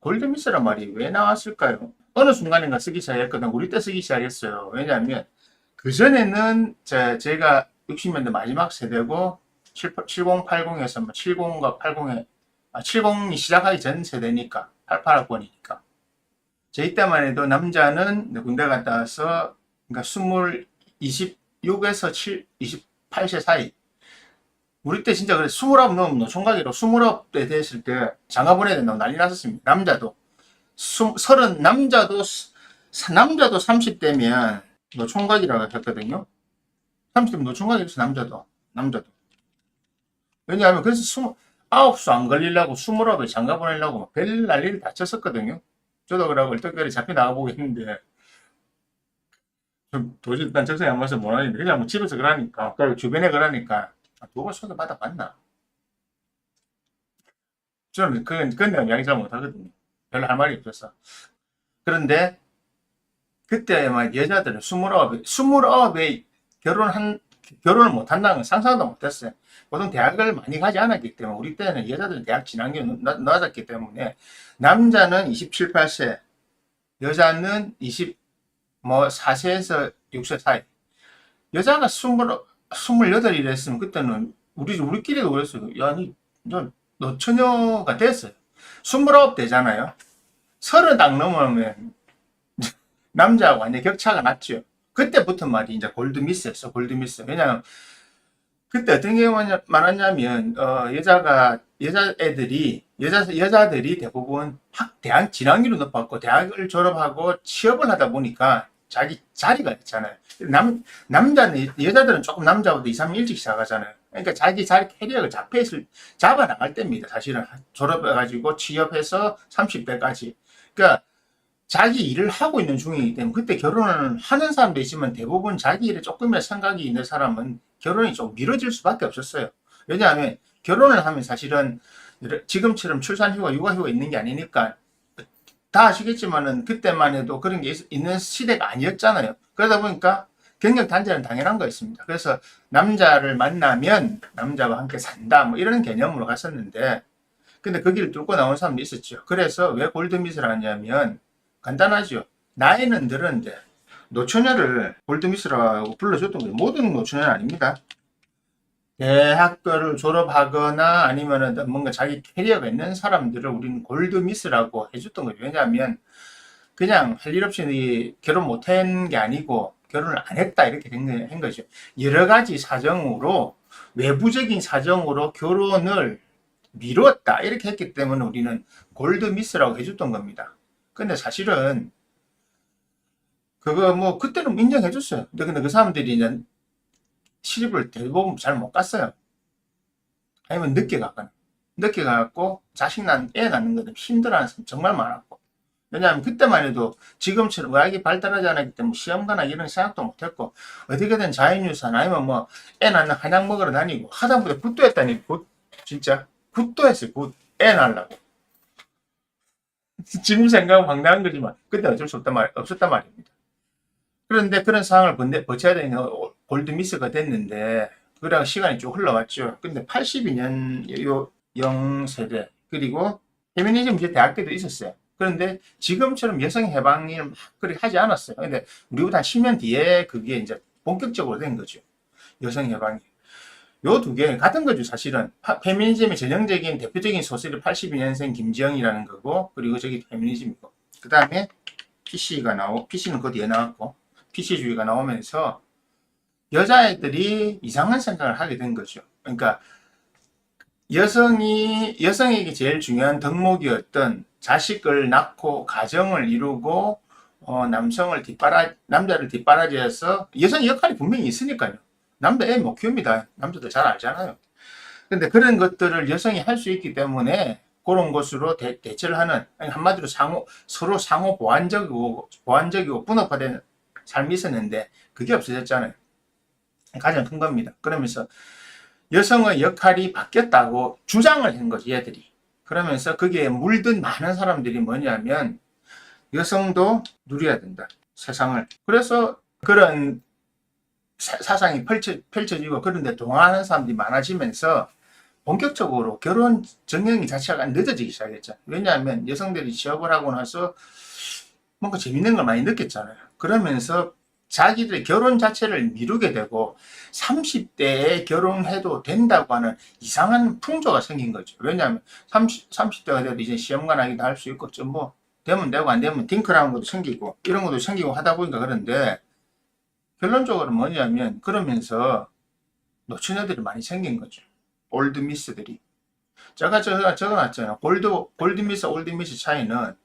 골드미스란 말이 왜 나왔을까요? 어느 순간인가 쓰기 시작했거든. 우리 때 쓰기 시작했어요. 왜냐하면 그전에는 제가 60년대 마지막 세대고 7080에서 70과 80에 70이 시작하기 전 세대니까 88학번이니까 저희 때만 해도 남자는 군대 갔다 와서 그러니까 26에서 28세 사이. 우리 때 진짜 그래 29 넘으면 총각이로 29대 됐을 때 장가 보내야 된다고 난리 났었습니다. 남자도 남자도 30대면 노총각이라고 했거든요. 30대면 노총각이었어. 남자도. 왜냐하면 그래서 29수 안 걸리려고 29에 장가 보내려고 별 난리를 다 쳤었거든요. 저도 그러고 얼떨결에 잡혀 나가보고 했는데 도저히 난 적성이 안 맞아서 못하는데 그냥 뭐 집에서 그러니까 그리고 주변에 그러니까 누가 소개받아 봤나? 저는 그건 내가 이야기 잘 못하거든요. 별로 할 말이 없어서. 그런데 그때 막 여자들은 29에 결혼을 못한다는 건 상상도 못했어요. 보통 대학을 많이 가지 않았기 때문에 우리 때는 여자들은 대학 진학률이 낮았기 때문에 남자는 27, 8세, 여자는 4세에서 6세 사이. 여자가 28 이랬으면 그때는 우리끼리도 그랬어요. 야, 너 처녀가 됐어요. 29 되잖아요. 30 딱 넘으면 남자하고 완전 격차가 났죠. 그때부터 말이 이제 골드미스였어, 골드미스. 왜냐면 그때 어떤 게 많았냐면 여자들이 대부분 대학 진학률이 높았고 대학을 졸업하고 취업을 하다 보니까 자기 자리가 있잖아요. 여자들은 조금 남자보다 2, 3일 일찍 시작하잖아요. 그러니까 자기 자리 캐리어가 잡아 나갈 때입니다. 사실은 졸업해가지고 취업해서 30대까지. 그러니까 자기 일을 하고 있는 중이기 때문에 그때 결혼을 하는 사람도 있지만 대부분 자기 일에 조금이라도 생각이 있는 사람은 결혼이 좀 미뤄질 수밖에 없었어요. 왜냐하면 결혼을 하면 사실은 지금처럼 출산휴가, 육아휴가 있는 게 아니니까 다 아시겠지만은 그때만 해도 그런 게 있는 시대가 아니었잖아요. 그러다 보니까 경력 단절은 당연한 거였습니다. 그래서 남자를 만나면 남자와 함께 산다 뭐 이런 개념으로 갔었는데 근데 그 길을 뚫고 나온 사람도 있었죠. 그래서 왜 골드미스를 하냐면 간단하죠. 나이는 들었는데 노처녀를 골드미스라고 불러줬던 거예요. 모든 노처녀는 아닙니다. 대학교를 졸업하거나 아니면은 뭔가 자기 캐리어가 있는 사람들을 우리는 골드미스라고 해줬던 거죠. 왜냐하면 그냥 할 일 없이 결혼 못한 게 아니고 결혼을 안 했다 이렇게 된 거죠. 여러 가지 사정으로 외부적인 사정으로 결혼을 미뤘다 이렇게 했기 때문에 우리는 골드미스라고 해줬던 겁니다. 근데 사실은 그거 뭐 그때는 인정해줬어요. 근데 그 사람들이 이제 시집을 대부분 잘 못 갔어요. 아니면 늦게 갔거나 늦게 가고 애 낳는 것도 힘들어하는 사람 정말 많았고. 왜냐하면 그때만 해도 지금처럼 의학이 발달하지 않았기 때문에 시험가나 이런 생각도 못했고 어떻게든 자연유산 아니면 뭐 애 낳는 한약 먹으러 다니고 하다보다 굿도 했다니. 굿 진짜 굿도 했어요. 굿 애 낳으려고. 지금 생각하면 황당한 거지만 그때 어쩔 수 없었단 말입니다. 그런데 그런 상황을 버텨야 되는 골드미스가 됐는데 그러다가 시간이 쭉 흘러왔죠. 근데 82년 영세대 그리고 페미니즘 이제 대학 때도 있었어요. 그런데 지금처럼 여성 해방을 막 그리 하지 않았어요. 근데 우리보다 한 10년 뒤에 그게 이제 본격적으로 된 거죠. 여성 해방이. 요 두 개 같은 거죠. 사실은 페미니즘의 전형적인 대표적인 소설이 82년생 김지영이라는 거고 그리고 저기 페미니즘이고 그 다음에 PC는 그 뒤에 나왔고 PC주의가 나오면서 여자애들이 이상한 생각을 하게 된 거죠. 그러니까 여성에게 제일 중요한 덕목이었던 자식을 낳고 가정을 이루고 남자를 뒷바라지해서 여성의 역할이 분명히 있으니까요. 남자 애 못 키웁니다. 남자들 잘 알잖아요. 근데 그런 것들을 여성이 할 수 있기 때문에 그런 것으로 대처를 하는 한마디로 서로 상호 보완적이고 분업화된 삶이 있었는데 그게 없어졌잖아요. 가장 큰 겁니다. 그러면서 여성의 역할이 바뀌었다고 주장을 한 거죠, 얘들이. 그러면서 거기에 물든 많은 사람들이 뭐냐면 여성도 누려야 된다, 세상을. 그래서 그런 사상이 펼쳐지고 그런데 동화하는 사람들이 많아지면서 본격적으로 결혼 정년기 자체가 늦어지기 시작했죠. 왜냐하면 여성들이 취업을 하고 나서 뭔가 재밌는 걸 많이 느꼈잖아요. 그러면서 자기들의 결혼 자체를 미루게 되고 30대에 결혼해도 된다고 하는 이상한 풍조가 생긴 거죠. 왜냐하면 30대가 돼도 이제 시험관하기도 할 수 있고 뭐 되면 되고 안 되면 딩크라는 것도 생기고 이런 것도 생기고 하다 보니까 그런데 결론적으로 뭐냐면 그러면서 노처녀들이 많이 생긴 거죠. 올드미스들이. 제가 적어놨잖아요. 골드미스, 올드미스 차이는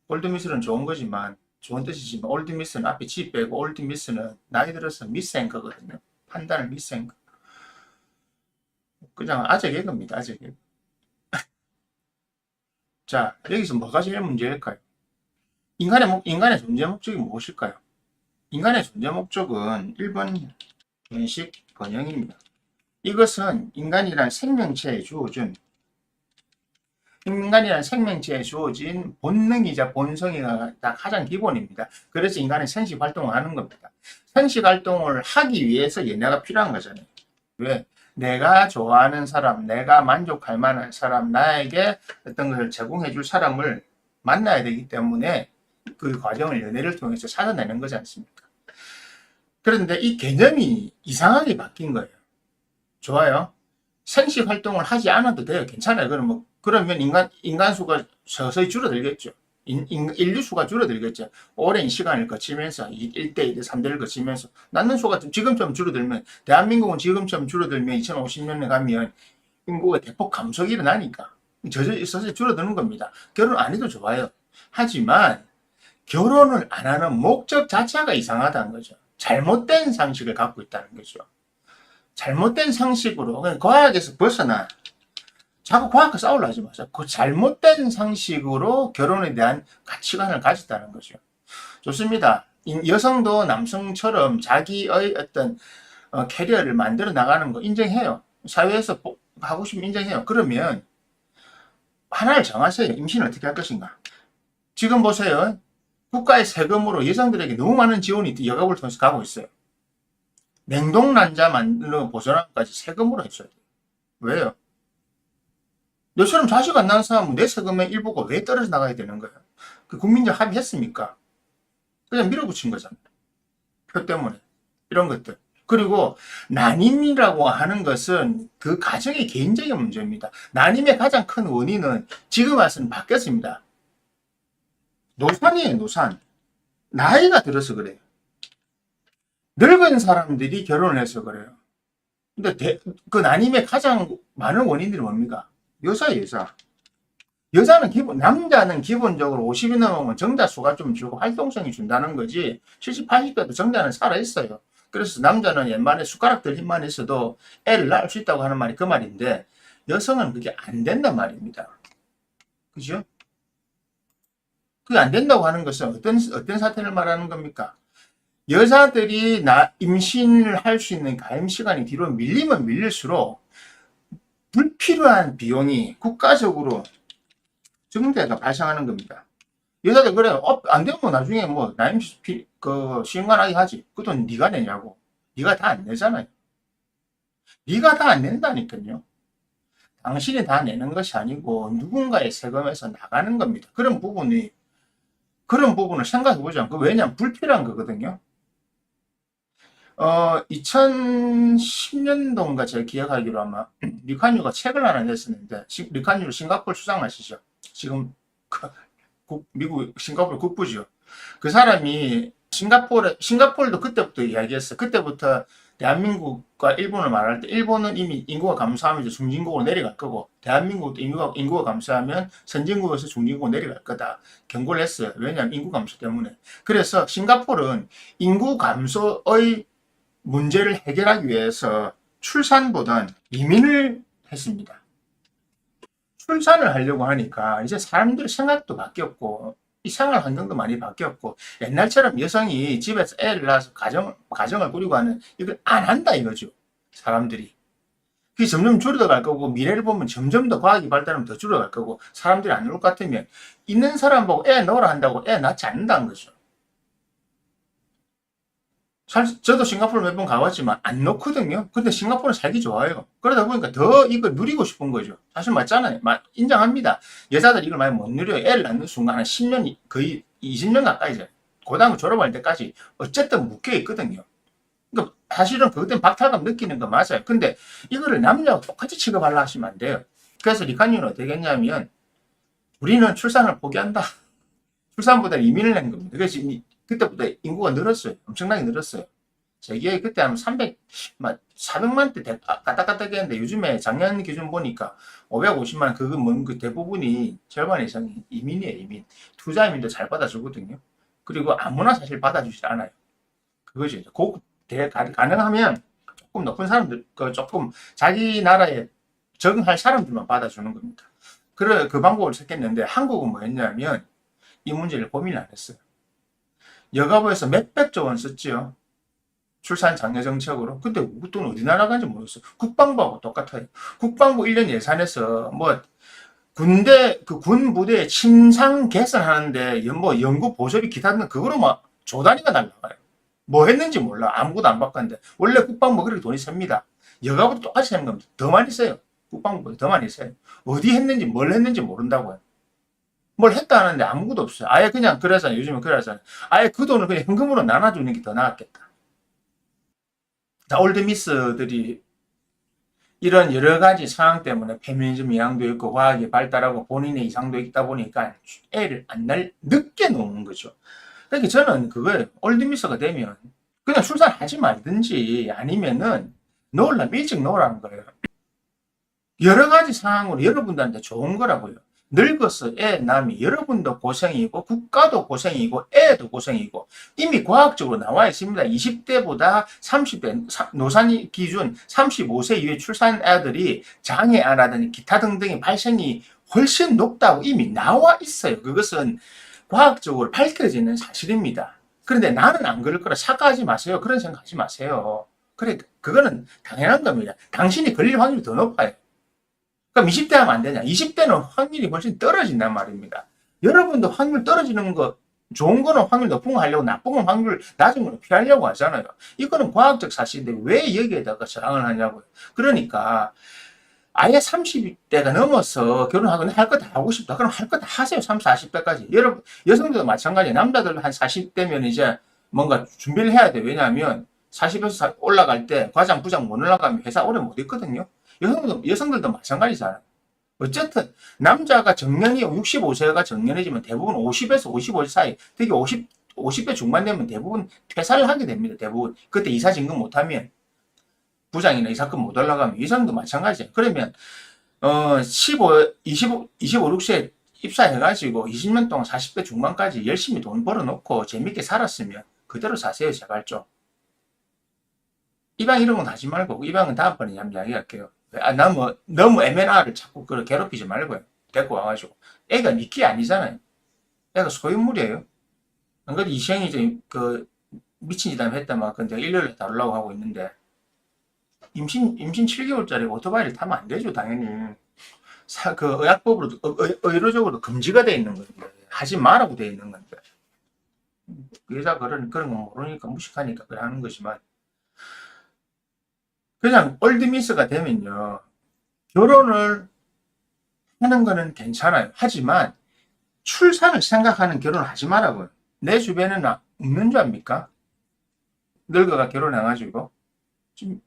올드미스는 좋은 거지만 좋은 뜻이지만 올드미스는 앞에 G 빼고 올드미스는 나이 들어서 미스앵커거든요. 판단을 미스앵커. 그냥 아재 개그입니다. 아재 개그. 자, 여기서 뭐가 제일 문제일까요? 인간의 존재 목적이 무엇일까요? 인간의 존재 목적은 1번 번식 번영입니다. 이것은 인간이란 생명체에 주어진 본능이자 본성이가 가장 기본입니다. 그래서 인간은 생식 활동을 하는 겁니다. 생식 활동을 하기 위해서 연애가 필요한 거잖아요. 왜? 내가 좋아하는 사람, 내가 만족할 만한 사람, 나에게 어떤 것을 제공해 줄 사람을 만나야 되기 때문에 그 과정을 연애를 통해서 찾아내는 거지 않습니까? 그런데 이 개념이 이상하게 바뀐 거예요. 좋아요. 생식 활동을 하지 않아도 돼요. 괜찮아요. 그러면 인간 수가 서서히 줄어들겠죠. 인류 수가 줄어들겠죠. 오랜 시간을 거치면서 1대, 2대, 3대를 거치면서 낳는 수가 지금처럼 줄어들면 대한민국은 지금처럼 줄어들면 2050년에 가면 인구가 대폭 감소가 일어나니까 서서히 줄어드는 겁니다. 결혼 안 해도 좋아요. 하지만 결혼을 안 하는 목적 자체가 이상하다는 거죠. 잘못된 상식을 갖고 있다는 거죠. 잘못된 상식으로 과학에서 벗어나 자꾸 과학과 싸우려 하지 마세요. 그 잘못된 상식으로 결혼에 대한 가치관을 가졌다는 거죠. 좋습니다. 여성도 남성처럼 자기의 어떤 캐리어를 만들어 나가는 거 인정해요. 사회에서 하고 싶으면 인정해요. 그러면 하나를 정하세요. 임신을 어떻게 할 것인가. 지금 보세요. 국가의 세금으로 여성들에게 너무 많은 지원이 여가부를 통해서 가고 있어요. 냉동난자 만드는 보존함까지 세금으로 해줘야 돼요. 왜요? 너처럼 자식 안 낳은 사람은 내 세금의 일부가 왜 떨어져 나가야 되는 거예요? 그 국민적 합의했습니까? 그냥 밀어붙인 거잖아요. 표 때문에. 이런 것들. 그리고 난임이라고 하는 것은 그 가정의 개인적인 문제입니다. 난임의 가장 큰 원인은 지금 와서는 바뀌었습니다. 노산이에요, 노산. 나이가 들어서 그래요. 늙은 사람들이 결혼을 해서 그래요. 근데 그 난임의 가장 많은 원인들이 뭡니까? 여자예요, 여자. 남자는 기본적으로 50이 넘으면 정자수가 좀 주고 활동성이 준다는 거지, 70, 80대도 정자는 살아있어요. 그래서 남자는 옛말에 숟가락들 힘만 있어도 애를 낳을 수 있다고 하는 말이 그 말인데, 여성은 그게 안 된단 말입니다. 그죠? 그게 안 된다고 하는 것은 어떤 사태를 말하는 겁니까? 여자들이 임신을 할 수 있는 가임 시간이 뒤로 밀리면 밀릴수록 불필요한 비용이 국가적으로 증대가 발생하는 겁니다. 여자들 그래요. 안 되면 나중에 시행관하게 하지. 그 돈 네가 내냐고. 네가 다 안 내잖아요. 네가 다 안 낸다니까요. 당신이 다 내는 것이 아니고 누군가의 세금에서 나가는 겁니다. 그런 부분을 생각해보자. 왜냐하면 불필요한 거거든요. 2010년도인가 제가 기억하기로 아마 리칸유가 책을 하나 냈었는데, 리칸유 싱가포르 수장 아시죠? 지금 미국 싱가포르 국부죠. 그 사람이 싱가포르도 그때부터 이야기했어. 그때부터 대한민국과 일본을 말할 때, 일본은 이미 인구가 감소하면 이제 중진국으로 내려갈 거고, 대한민국도 인구가 감소하면 선진국에서 중진국으로 내려갈 거다 경고를 했어요. 왜냐하면 인구 감소 때문에. 그래서 싱가포르는 인구 감소의 문제를 해결하기 위해서 출산보단 이민을 했습니다. 출산을 하려고 하니까 이제 사람들 생각도 바뀌었고 이 생활 환경도 많이 바뀌었고, 옛날처럼 여성이 집에서 애를 낳아서 가정을 꾸리고 하는 이걸 안 한다 이거죠. 사람들이. 그게 점점 줄어갈 거고, 미래를 보면 점점 더 과학이 발달하면 더 줄어갈 거고, 사람들이 안 올 것 같으면 있는 사람 보고 애 넣으라 한다고 애 낳지 않는다는 거죠. 저도 싱가포르 몇 번 가봤지만 안 놓거든요. 근데 싱가포르는 살기 좋아요. 그러다 보니까 더 이걸 누리고 싶은 거죠. 사실 맞잖아요. 인정합니다. 여자들 이걸 많이 못 누려요. 애를 낳는 순간 한 10년, 거의 20년 가까이 죠. 고등학교 졸업할 때까지 어쨌든 묶여 있거든요. 그러니까 사실은 그것 때문에 박탈감 느끼는 거 맞아요. 근데 이거를 남녀와 똑같이 취급하려 하시면 안 돼요. 그래서 리카님은 어떻게 했냐면 우리는 출산을 포기한다. 출산보다 이민을 낸 겁니다. 그래서 그때부터 인구가 늘었어요. 엄청나게 늘었어요. 세계에 그때 한 400만 대 까딱까딱 했는데 요즘에 작년 기준 보니까 550만 그 대부분이 절반 이상이 이민이에요. 이민. 투자 이민도 잘 받아주거든요. 그리고 아무나 사실 받아주질 않아요. 그거죠. 가능하면 조금 높은 사람들, 조금 자기 나라에 적응할 사람들만 받아주는 겁니다. 그 방법을 택했는데 한국은 뭐였냐면 이 문제를 고민을 안 했어요. 여가부에서 몇백조 원 썼지요. 출산 장려 정책으로. 근데 그 돈 어디 날아간지 모르겠어요. 국방부하고 똑같아요. 국방부 1년 예산에서 뭐 군 부대 침상 개선하는데 뭐 연구 보조비 기타 등 그거로 막 조단위가 날라가요. 뭐 했는지 몰라. 아무것도 안 바꿨는데 원래 국방부 그렇게 돈이 셉니다. 여가부도 똑같이 하는 겁니다. 더 많이 써요. 국방부보다 더 많이 써요. 어디 했는지 뭘 했는지 모른다고요. 뭘 했다 하는데 아무것도 없어요. 아예 그냥 그러잖아요. 요즘은 그러잖아요. 아예 그 돈을 그냥 현금으로 나눠주는 게 더 나았겠다. 자, 올드미스들이 이런 여러 가지 상황 때문에 페미니즘 이양도 있고 과학이 발달하고 본인의 이상도 있다 보니까 애를 늦게 놓는 거죠. 그러니까 저는 그거예요. 올드미스가 되면 그냥 출산하지 말든지 아니면은 놓으려면 일찍 놓으라는 거예요. 여러 가지 상황으로 여러분들한테 좋은 거라고요. 늙어서 애 낳으면 여러분도 고생이고 국가도 고생이고 애도 고생이고 이미 과학적으로 나와 있습니다. 20대보다 30대 노산 기준 35세 이후에 출산 애들이 장애아라든지 기타 등등의 발생이 훨씬 높다고 이미 나와 있어요. 그것은 과학적으로 밝혀지는 사실입니다. 그런데 나는 안 그럴 거라 착각하지 마세요. 그런 생각하지 마세요. 그래, 그거는 당연한 겁니다. 당신이 걸릴 확률이 더 높아요. 그럼 20대 하면 안 되냐? 20대는 확률이 훨씬 떨어진단 말입니다. 여러분도 확률 떨어지는 거, 좋은 거는 확률 높은 거 하려고 나쁜 건 확률 낮은 거는 피하려고 하잖아요. 이거는 과학적 사실인데 왜 여기에다가 저항을 하냐고요. 그러니까 아예 30대가 넘어서 결혼하거나 할 거 다 하고 싶다. 그럼 할 거 다 하세요. 30, 40대까지. 여러분, 여성들도 마찬가지예요. 남자들도 한 40대면 이제 뭔가 준비를 해야 돼요. 왜냐하면 40에서 올라갈 때 과장, 부장 못 올라가면 회사 오래 못 있거든요. 여성들도 마찬가지잖아요. 어쨌든 남자가 정년이 65세가 정년이지만 대부분 50에서 55세 사이, 특히 50대 중반 되면 대부분 퇴사를 하게 됩니다. 대부분 그때 이사 진급 못하면 부장이나 이사급 못 올라가면 여성도 마찬가지예요. 그러면 25, 6세 입사해가지고 20년 동안 40대 중반까지 열심히 돈 벌어놓고 재밌게 살았으면 그대로 사세요. 제발 좀. 이방 이런 건 하지 말고 이방은 다음번에 이야기할게요. 너무 MNR을 자꾸 괴롭히지 말고요. 데리고 와가지고. 애가 니끼 아니잖아요. 애가 소유물이에요. 안 그래도 이시영이 이제 미친 짓 했다만 근데 일요일에 다루려고 하고 있는데 임신 7개월짜리 오토바이를 타면 안 되죠, 당연히. 의학법으로, 의료적으로 금지가 돼 있는 건데, 하지 말라고 돼 있는 건데. 여자 그런 거 모르니까 무식하니까 그래 하는 거지만, 그냥 올드미스가 되면요, 결혼을 하는 거는 괜찮아요. 하지만, 출산을 생각하는 결혼을 하지 말라고요. 내 주변에는 없는 줄 압니까? 늙어가 결혼해가지고. 지금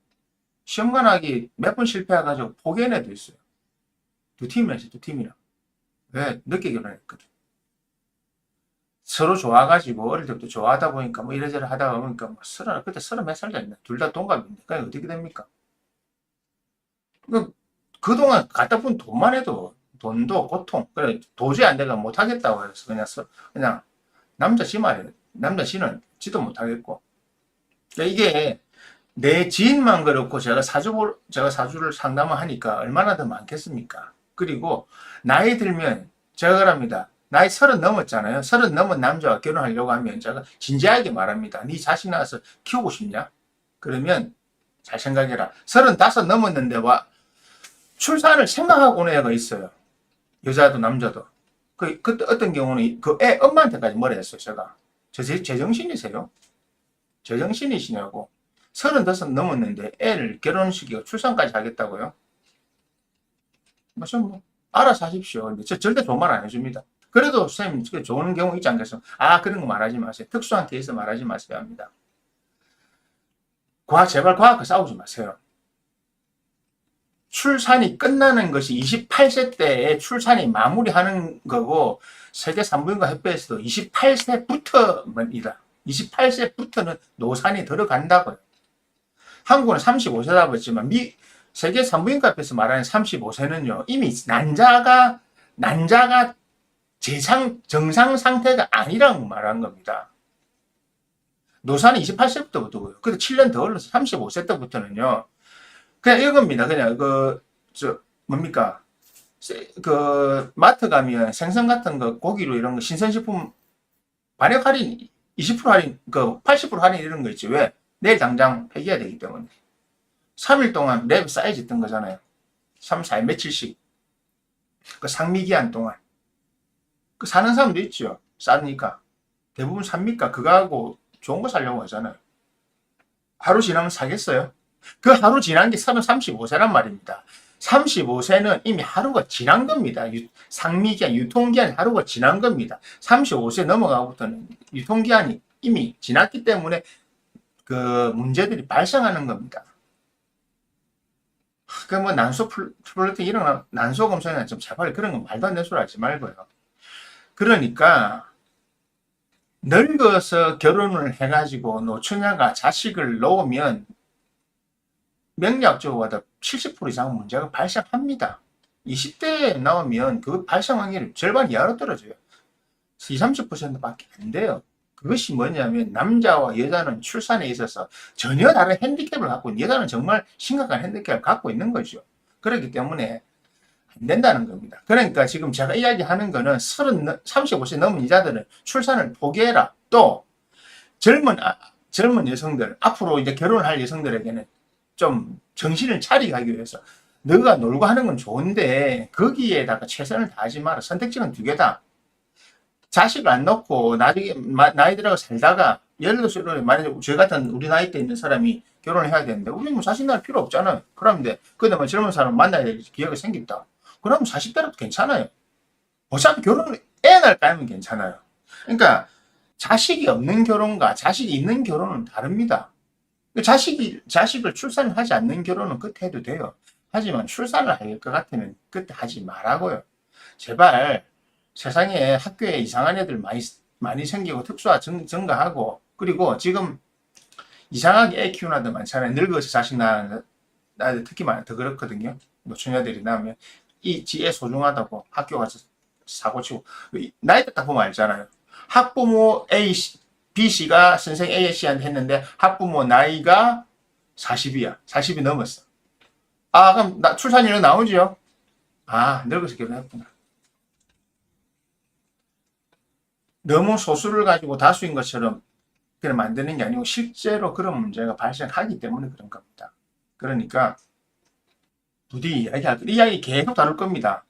시험관하기 몇 번 실패해가지고 포기한 애도 있어요. 두 팀이나 있어요, 두 팀이나. 왜? 늦게 결혼했거든. 서로 좋아가지고, 어릴 때부터 좋아하다 보니까, 뭐 이래저래 하다가 보니까, 그때 30몇 살 됐네. 둘 다 동갑인데. 그냥 어떻게 됩니까? 그동안 갖다 푼 돈만 해도, 돈도 고통, 그래, 도저히 안 되가 못하겠다고 해서, 그냥, 남자 지 말이에요. 남자 지는 지도 못하겠고. 그러니까 이게, 내 지인만 그렇고 제가 사주를 상담을 하니까 얼마나 더 많겠습니까? 그리고 나이 들면 제가 그럽니다. 나이 30 넘었잖아요. 30 넘은 남자와 결혼하려고 하면 제가 진지하게 말합니다. 네 자식 낳아서 키우고 싶냐? 그러면 잘 생각해라. 35 넘었는데 와 출산을 생각하고 오는 애가 있어요. 여자도 남자도. 그때 어떤 경우는 그 애 엄마한테까지 뭐라 했어요. 제가. 제정신이세요? 제정신이시냐고. 35 넘었는데 애를 결혼시키고 출산까지 하겠다고요? 뭐, 알아서 하십시오. 근데 저 절대 좋은 말 안 해줍니다. 그래도 선생님, 좋은 경우 있지 않겠어? 아, 그런 거 말하지 마세요. 특수한 케이스 말하지 마세요 합니다. 제발 과학과 싸우지 마세요. 출산이 끝나는 것이 28세 때에 출산이 마무리하는 거고, 세계 산부인과 협회에서도 28세부터입니다. 28세부터는 노산이 들어간다고요. 한국은 35세다 보지만 세계 산부인과 협회에서 말하는 35세는요, 이미 난자가 정상 상태가 아니라고 말한 겁니다. 노산이 28세부터고요. 그래서 7년 더 올라서 35세 때부터는요, 그냥 이겁니다. 그냥 뭡니까? 마트 가면 생선 같은 거, 고기로 이런 거, 신선식품 반액 할인, 20% 할인, 80% 할인 이런 거 있지. 왜? 내일 당장 폐기해야 되기 때문에. 3일 동안 랩 사이즈 뜬 거잖아요. 3, 4일 며칠씩. 상미기한 동안. 사는 사람도 있죠. 싸니까. 대부분 삽니까? 그거하고 좋은 거 사려고 하잖아요. 하루 지나면 사겠어요? 그 하루 지난 게 35세란 말입니다. 35세는 이미 하루가 지난 겁니다. 상미기한, 유통기한 하루가 지난 겁니다. 35세 넘어가고부터는 유통기한이 이미 지났기 때문에 그 문제들이 발생하는 겁니다. 난소 플로팅 이런 난소 검사나 좀 제발 그런 거 말도 안 되는 소리 하지 말고요. 그러니까 늙어서 결혼을 해가지고 노처녀가 자식을 놓으면 명리학적으로 70% 이상 문제가 발생합니다. 20대에 나오면 그 발생 확률이 절반 이하로 떨어져요. 20, 30%밖에 안 돼요. 그것이 뭐냐면 남자와 여자는 출산에 있어서 전혀 다른 핸디캡을 갖고 있는, 여자는 정말 심각한 핸디캡을 갖고 있는 거죠. 그렇기 때문에 안 된다는 겁니다. 그러니까 지금 제가 이야기하는 거는 35세 넘은 여자들은 출산을 포기해라. 또 젊은 여성들, 앞으로 이제 결혼할 여성들에게는 좀 정신을 차리게 하기 위해서 너가 놀고 하는 건 좋은데 거기에다가 최선을 다하지 마라. 선택지는 2개다. 자식을 안 낳고 나중에 나이 들어가 살다가 예를 들어서 만약에 저 같은 우리 나이 때 있는 사람이 결혼을 해야 되는데 우리는 뭐 자식 낳을 필요 없잖아요. 그러면 근데 뭐 젊은 사람 만나야 될 기회가 생겼다. 그러면 40대라도 괜찮아요. 어차피 애 낳을 까면 괜찮아요. 그러니까 자식이 없는 결혼과 자식이 있는 결혼은 다릅니다. 자식을 출산을 하지 않는 결혼은 그때 해도 돼요. 하지만 출산을 할 것 같으면 그때 하지 말라고요. 제발 세상에 학교에 이상한 애들 많이 생기고 특수화 증가하고, 그리고 지금 이상하게 애 키우는 아들 많잖아요. 늙어서 자식 낳는 아들 특히 더 그렇거든요. 노처녀들이 낳으면 이 지애 소중하다고 학교 가서 사고치고, 나이 딱 보면 알잖아요. 학부모 B씨가 선생 A씨한테 했는데 학부모 나이가 40이야. 40이 넘었어. 아, 그럼 출산율은 나오죠? 아, 늙어서 결혼했구나. 너무 소수를 가지고 다수인 것처럼 그냥 만드는 게 아니고 실제로 그런 문제가 발생하기 때문에 그런 겁니다. 그러니까 부디 이야기 계속 다룰 겁니다.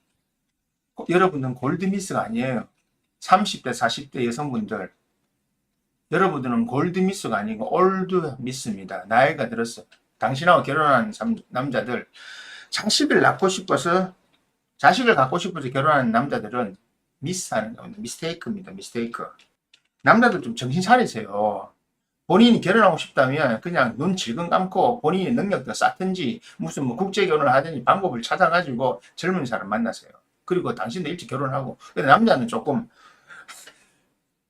여러분은 골드미스가 아니에요. 30대, 40대 여성분들, 여러분들은 골드미스가 아니고 올드미스입니다. 나이가 들었어. 당신하고 결혼한 남자들, 자식을 갖고 싶어서 결혼하는 남자들은 미스하는 겁니다. 미스테이크입니다. 미스테이크. 남자들 좀 정신 차리세요. 본인이 결혼하고 싶다면 그냥 눈 질끈 감고 본인의 능력도 쌓든지 무슨 뭐 국제 결혼을 하든지 방법을 찾아가지고 젊은 사람 만나세요. 그리고 당신도 일찍 결혼하고. 근데 남자는 조금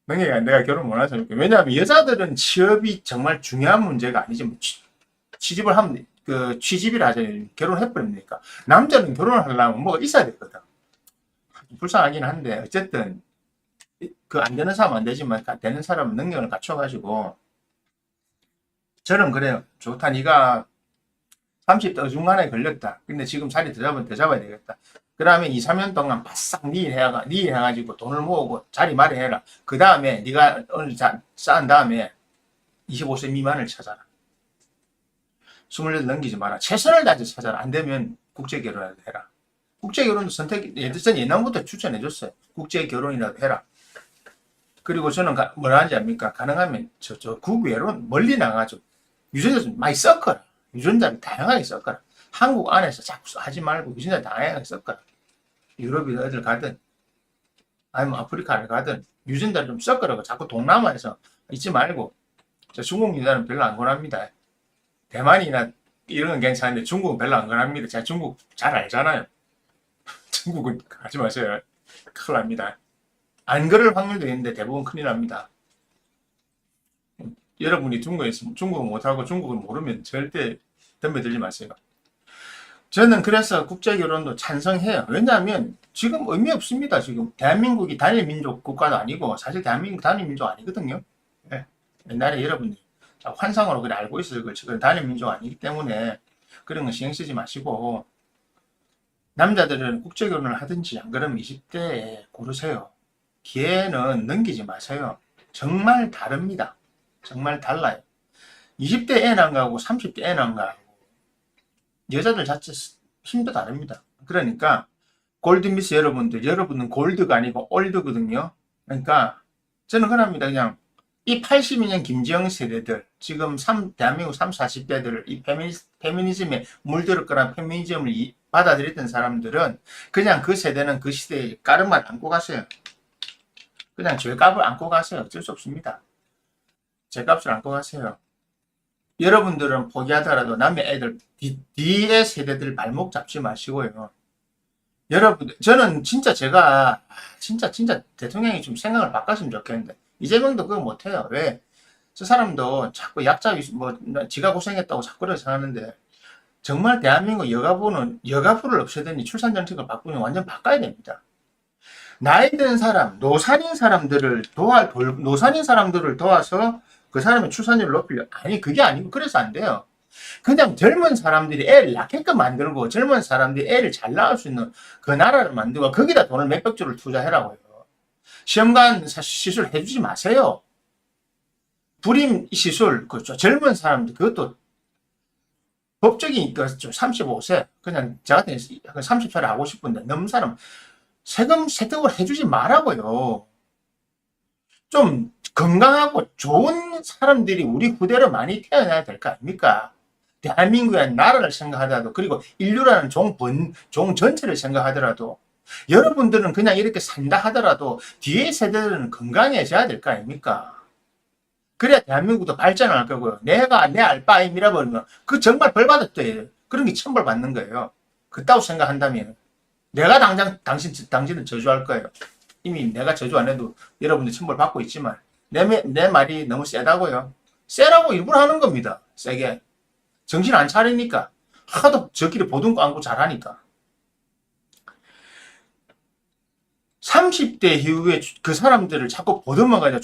능력이 내가 결혼 못 해서. 왜냐하면 여자들은 취업이 정말 중요한 문제가 아니지. 뭐 취직을 하면 취직이라 하잖아요. 결혼해버립니까? 남자는 결혼을 하려면 뭐가 있어야 되거든. 불쌍하긴 한데 어쨌든 안 되는 사람은 안 되지만 되는 사람은 능력을 갖춰가지고. 저는 그래요. 좋다. 네가 30대 중간에 걸렸다. 근데 지금 자리 더 잡아야 되겠다. 그러면 2, 3년 동안 바싹 니 해가지고 돈을 모으고 자리 마련해라. 그 다음에 네가 어느 쌓은 다음에 25세 미만을 찾아라. 28 넘기지 마라. 최선을 다해서 찾아라. 안 되면 국제 결혼이라도 해라. 국제 결혼도 예전부터 추천해줬어요. 국제 결혼이라도 해라. 그리고 저는 뭐라 하는지 압니까? 가능하면 저 국외로 멀리 나가죠. 유전자 좀 많이 섞어라. 유전자를 다양하게 섞어라. 한국 안에서 자꾸 하지 말고 유전자 다양하게 섞어라. 유럽이든 어딜 가든 아니면 아프리카를 가든 유전자를 좀 섞으라고 자꾸 동남아에서 있지 말고. 저 중국 유전자는 별로 안 권합니다. 대만이나 이런 건 괜찮은데 중국은 별로 안 권합니다. 제가 중국 잘 알잖아요. 중국은 하지 마세요. 큰일 납니다. 안 그럴 확률도 있는데 대부분 큰일 납니다. 여러분이 중국에서 중국을 못하고 중국을 모르면 절대 덤벼들지 마세요. 저는 그래서 국제결혼도 찬성해요. 왜냐하면 지금 의미 없습니다. 지금 대한민국이 단일민족 국가도 아니고 사실 대한민국 단일민족 아니거든요. 예. 옛날에 여러분이 환상으로 그래 알고 있어요. 지금 단일민족 아니기 때문에 그런 거 신경 쓰지 마시고 남자들은 국제결혼을 하든지 안 그러면 20대에 고르세요. 기회는 넘기지 마세요. 정말 다릅니다. 정말 달라요. 20대 애 난가하고 30대 애 난가하고 여자들 자체 힘도 다릅니다. 그러니까 골드미스 여러분은 골드가 아니고 올드거든요. 그러니까 저는 그럽니다. 그냥 이 82년 김지영 세대들 지금 대한민국 30, 40대들 이 페미니즘에 물들었거나 페미니즘을 받아들였던 사람들은 그냥 그 세대는 그 시대에 까르만 안고 가세요. 그냥 죄값을 안고 가세요. 어쩔 수 없습니다. 죄값을 안고 가세요. 여러분들은 포기하더라도 남의 애들 뒤에 세대들 발목 잡지 마시고요. 여러분 저는 진짜 제가 진짜 대통령이 좀 생각을 바꿨으면 좋겠는데 이재명도 그거 못해요. 왜? 저 사람도 자꾸 약자 뭐 지가 고생했다고 자꾸 그렇게 생각하는데 정말 대한민국 여가부를 없애더니 출산 정책을 바꾸면 완전 바꿔야 됩니다. 나이 든 사람, 노산인 사람들을 도와서 그 사람의 출산율을 높이려. 아니, 그게 아니고, 그래서 안 돼요. 그냥 젊은 사람들이 애를 낳게끔 만들고, 젊은 사람들이 애를 잘 낳을 수 있는 그 나라를 만들고, 거기다 돈을 몇백조를 투자해라고요. 시험관 시술 해주지 마세요. 불임 시술, 그렇죠. 젊은 사람들, 그것도 법적인, 35세, 그냥 저 같은 30살에 하고 싶은데, 넘은 사람, 세금 세탁을 해주지 말라고요. 좀 건강하고 좋은 사람들이 우리 후대로 많이 태어나야 될 거 아닙니까? 대한민국의 나라를 생각하더라도 그리고 인류라는 종 전체를 생각하더라도 여러분들은 그냥 이렇게 산다 하더라도 뒤에 세대들은 건강해져야 될 거 아닙니까? 그래야 대한민국도 발전할 거고요. 내가 내 알바임 잃어버리면 그 정말 벌받았대요. 그런 게 천벌 받는 거예요. 그따고 생각한다면 내가 당장 당신을 저주할 거예요. 이미 내가 저주 안 해도 여러분들 천벌 받고 있지만 내 말이 너무 세다고요. 세라고 일부러 하는 겁니다. 세게. 정신 안 차리니까. 하도 저끼리 보듬고 안고 잘하니까. 30대 이후에 그 사람들을 자꾸 보듬어가지고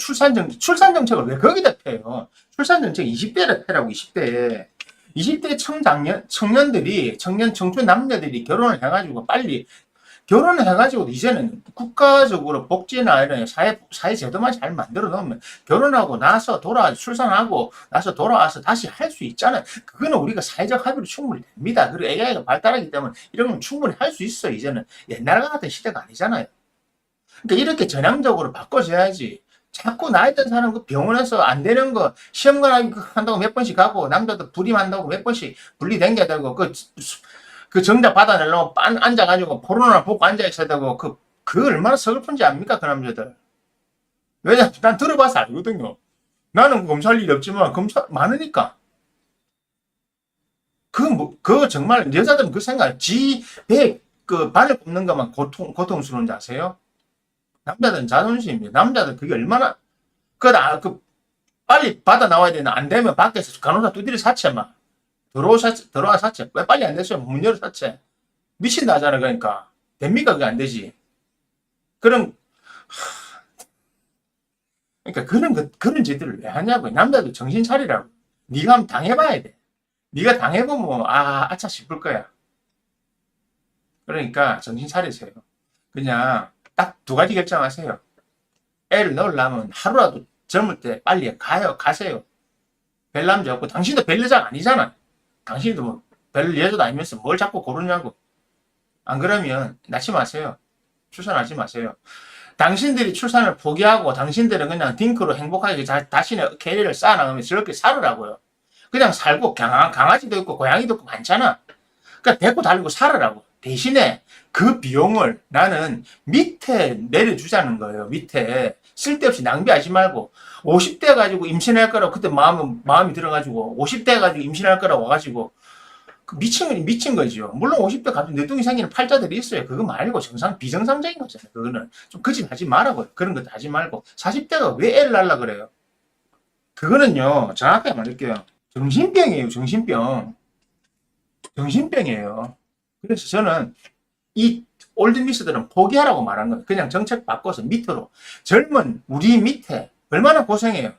출산정책을 왜 거기다 펴요? 출산정책 20대에 펴라고 20대에. 20대 청년들이 청춘 남녀들이 결혼을 해가지고 빨리 결혼을 해가지고 이제는 국가적으로 복지나 이런 사회 제도만 잘 만들어 놓으면 결혼하고 나서 출산하고 나서 돌아와서 다시 할 수 있잖아요. 그거는 우리가 사회적 합의로 충분히 됩니다. 그리고 AI가 발달하기 때문에 이런 건 충분히 할 수 있어. 이제는 옛날과 같은 시대가 아니잖아요. 그러니까 이렇게 전향적으로 바꿔줘야지. 자꾸 나이 든 사람 그 병원에서 안 되는 거 시험관 한다고 몇 번씩 가고 남자도 불임한다고 몇 번씩 분리댕겨야 되고 그 정자 받아내려고 앉아가지고 코로나 보고 앉아있어야 되고 그 얼마나 서글픈지 압니까 그 남자들. 왜냐 난 들어봐서 알거든요. 나는 검사할 일이 없지만 검사 많으니까. 그 정말 여자들은 그 생각 배 바늘 뽑는 것만 고통스러운지 아세요? 남자들은 자존심이에요. 남자들 그게 얼마나 빨리 받아 나와야 되나 안 되면 밖에서 간호사 두드려 사채 막 들어와 사채 왜 빨리 안 됐어요? 문 열어 사채 미친다 하잖아. 그러니까 됩니까? 그게 안 되지. 그러니까 그런 짓들을 왜 하냐고. 남자도 정신 차리라고. 네가 한번 당해봐야 돼. 네가 당해보면 아차 싶을 거야. 그러니까 정신 차리세요. 그냥 딱 두 가지 결정하세요. 애를 넣으려면 하루라도 젊을 때 빨리 가세요. 별 남자 없고 당신도 별 여자가 아니잖아. 당신도 뭐 별 여자도 아니면서 뭘 자꾸 고르냐고. 안 그러면 낳지 마세요. 출산하지 마세요. 당신들이 출산을 포기하고 당신들은 그냥 딩크로 행복하게 자신의 캐리어를 쌓아나가면서 저렇게 살으라고요. 그냥 살고 강아지도 있고 고양이도 있고 많잖아. 그러니까 데리고 달리고 살으라고. 대신에 그 비용을 나는 밑에 내려주자는 거예요. 밑에 쓸데없이 낭비하지 말고 50대 가지고 임신할 거라고 그때 마음이 들어가지고 50대 가지고 임신할 거라고 와가지고 미친 거죠. 물론 50대 갑자기 뇌뚱이 생기는 팔자들이 있어요. 그거 말고 비정상적인 거잖아요. 그거는 좀 거짓하지 말라고요. 그런 것도 하지 말고 40대가 왜 애를 낳으려 그래요? 그거는요. 정확하게 말할게요. 정신병이에요. 정신병이에요. 그래서 저는 이 올드미스들은 포기하라고 말한 거예요. 그냥 정책 바꿔서 밑으로. 젊은 우리 밑에 얼마나 고생해요.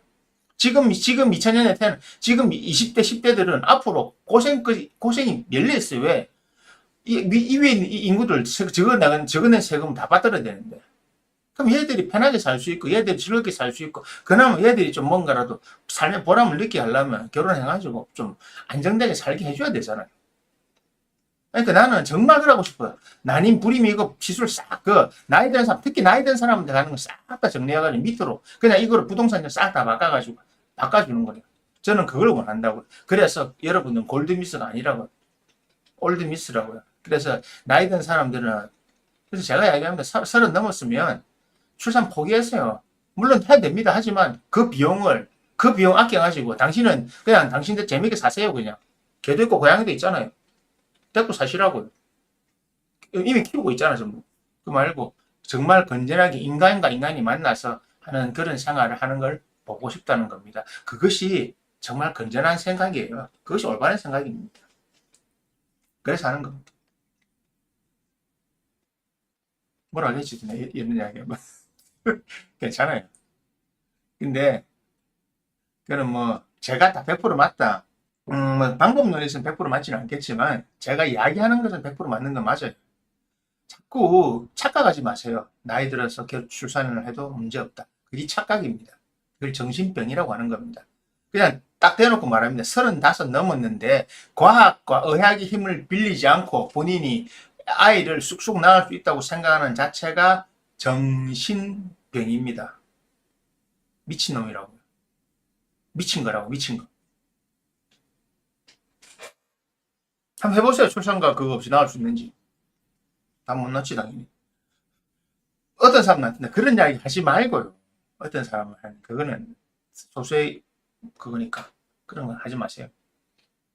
지금 2000년에 태어난 지금 20대 10대들은 앞으로 고생이 열려있어요. 왜? 이 위에 있는 이 인구들 적어낸 세금 다 받들어야 되는데. 그럼 얘들이 편하게 살 수 있고 얘들이 즐겁게 살 수 있고 그나마 얘들이 좀 뭔가라도 삶의 보람을 느끼게 하려면 결혼해가지고 좀 안정되게 살게 해줘야 되잖아요. 그러니까 나는 정말 그러고 싶어요. 난임 불임이 이거 시술 싹, 나이 든 사람, 특히 나이 든 사람한테 가는 거 싹 다 정리해가지고 밑으로, 그냥 이거를 부동산 싹 다 바꿔주는 거예요. 저는 그걸 원한다고요. 그래서 여러분은 골드미스가 아니라고, 올드미스라고요. 그래서 나이 든 사람들은, 그래서 제가 이야기합니다. 30 넘었으면 출산 포기했어요. 물론 해야 됩니다. 하지만 그 비용 아껴가지고 당신은 그냥 당신들 재밌게 사세요, 그냥. 개도 있고 고양이도 있잖아요. 데리고 사시라고요. 이미 키우고 있잖아, 전부. 그 말고, 정말 건전하게 인간과 인간이 만나서 하는 그런 생활을 하는 걸 보고 싶다는 겁니다. 그것이 정말 건전한 생각이에요. 그것이 올바른 생각입니다. 그래서 하는 겁니다. 뭐라 하겠지, 이런 이야기. 괜찮아요. 근데, 그는 뭐, 제가 다 100% 맞다. 뭐 방법론에서는 100% 맞지는 않겠지만, 제가 이야기하는 것은 100% 맞는 건 맞아요. 자꾸 착각하지 마세요. 나이 들어서 출산을 해도 문제없다. 그게 착각입니다. 그걸 정신병이라고 하는 겁니다. 그냥 딱 대놓고 말합니다. 35 넘었는데 과학과 의학의 힘을 빌리지 않고 본인이 아이를 쑥쑥 낳을 수 있다고 생각하는 자체가 정신병입니다. 미친놈이라고요. 미친 거라고, 미친 거. 한번 해보세요. 출산과 그거 없이 낳을 수 있는지. 다 못 낳지, 당연히. 어떤 사람한테 그런 이야기 하지 말고요. 어떤 사람은 그거는 소수의 그거니까 그런 거 하지 마세요.